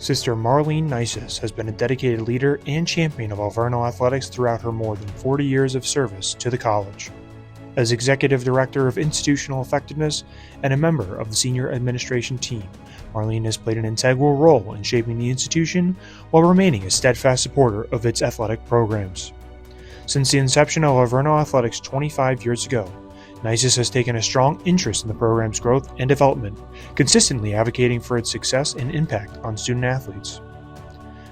Sister Marlene Neises has been a dedicated leader and champion of Alverno athletics throughout her more than 40 years of service to the college. As Executive Director of Institutional Effectiveness and a member of the Senior Administration team, Marlene has played an integral role in shaping the institution while remaining a steadfast supporter of its athletic programs. Since the inception of Alverno athletics 25 years ago, Neises has taken a strong interest in the program's growth and development, consistently advocating for its success and impact on student athletes.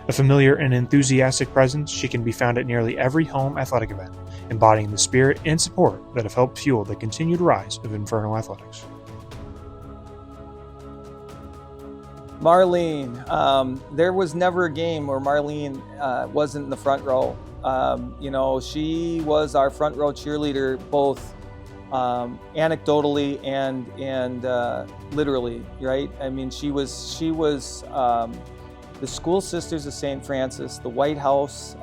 A familiar and enthusiastic presence, she can be found at nearly every home athletic event, embodying the spirit and support that have helped fuel the continued rise of Inferno athletics. Marlene, there was never a game where Marlene wasn't in the front row. She was our front row cheerleader, both anecdotally and literally, right? I mean, she was the School Sisters of St. Francis, the White House,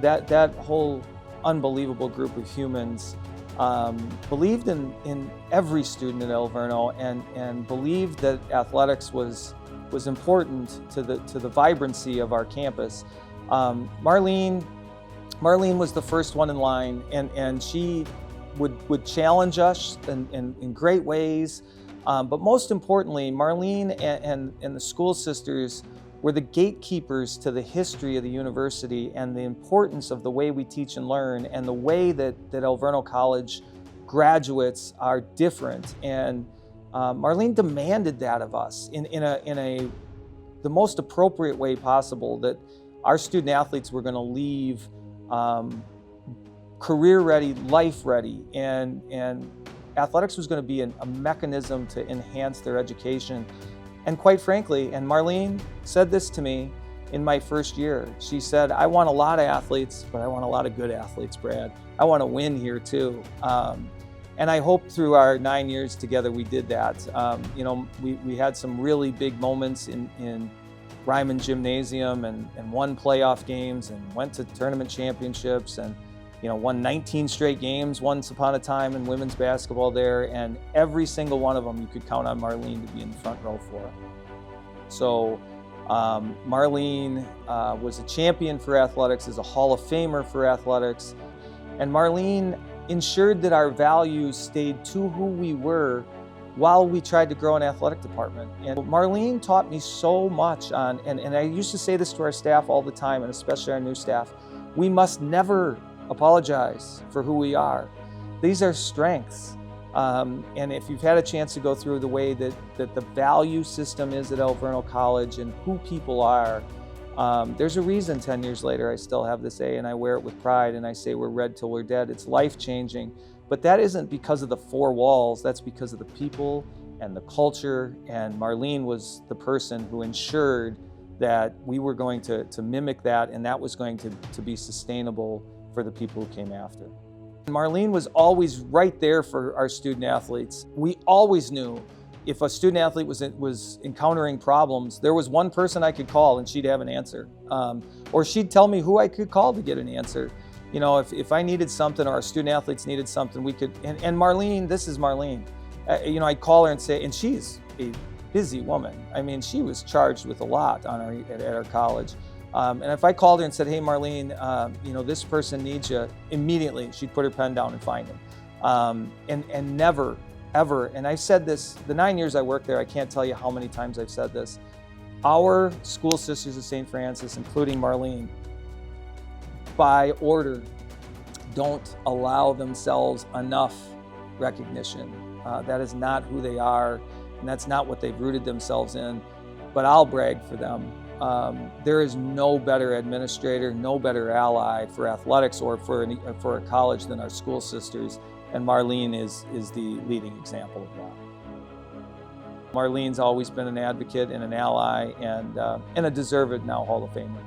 that whole unbelievable group of humans believed in every student at Alverno and believed that athletics was important to the vibrancy of our campus. Marlene was the first one in line, and she would challenge us in great ways. But most importantly, Marlene and the School Sisters were the gatekeepers to the history of the university and the importance of the way we teach and learn and the way that Alverno College graduates are different. And Marlene demanded that of us in the most appropriate way possible, that our student athletes were going to leave career ready, life ready, and athletics was going to be a mechanism to enhance their education. And quite frankly, and Marlene said this to me in my first year, she said, "I want a lot of athletes, but I want a lot of good athletes, Brad. I want to win here too." And I hope through our 9 years together we did that. We had some really big moments in Ryman Gymnasium and won playoff games and went to tournament championships and won 19 straight games once upon a time in women's basketball there, and every single one of them you could count on Marlene to be in the front row for. So Marlene was a champion for athletics, is a Hall of Famer for athletics, and Marlene ensured that our values stayed to who we were while we tried to grow an athletic department. And Marlene taught me so much and I used to say this to our staff all the time, and especially our new staff: we must never apologize for who we are. These are strengths. And if you've had a chance to go through the way that the value system is at Alverno College and who people are, there's a reason 10 years later I still have this A and I wear it with pride and I say we're red till we're dead. It's life-changing. But that isn't because of the four walls, that's because of the people and the culture, and Marlene was the person who ensured that we were going to mimic that, and that was going to be sustainable for the people who came after. Marlene was always right there for our student athletes. We always knew if a student athlete was encountering problems, there was one person I could call and she'd have an answer. Or she'd tell me who I could call to get an answer. If I needed something or our student athletes needed something, we could, and Marlene, this is Marlene. I'd call her and say, and she's a busy woman. I mean, she was charged with a lot at our college. And if I called her and said, "Hey, Marlene, this person needs you," immediately she'd put her pen down and find him. And never, ever, and I've said this, the 9 years I worked there, I can't tell you how many times I've said this, our School Sisters of St. Francis, including Marlene, by order, don't allow themselves enough recognition. That is not who they are, and that's not what they've rooted themselves in, but I'll brag for them. There is no better administrator, no better ally for athletics or for a college than our School Sisters, and Marlene is the leading example of that. Marlene's always been an advocate and an ally and a deserved now Hall of Famer.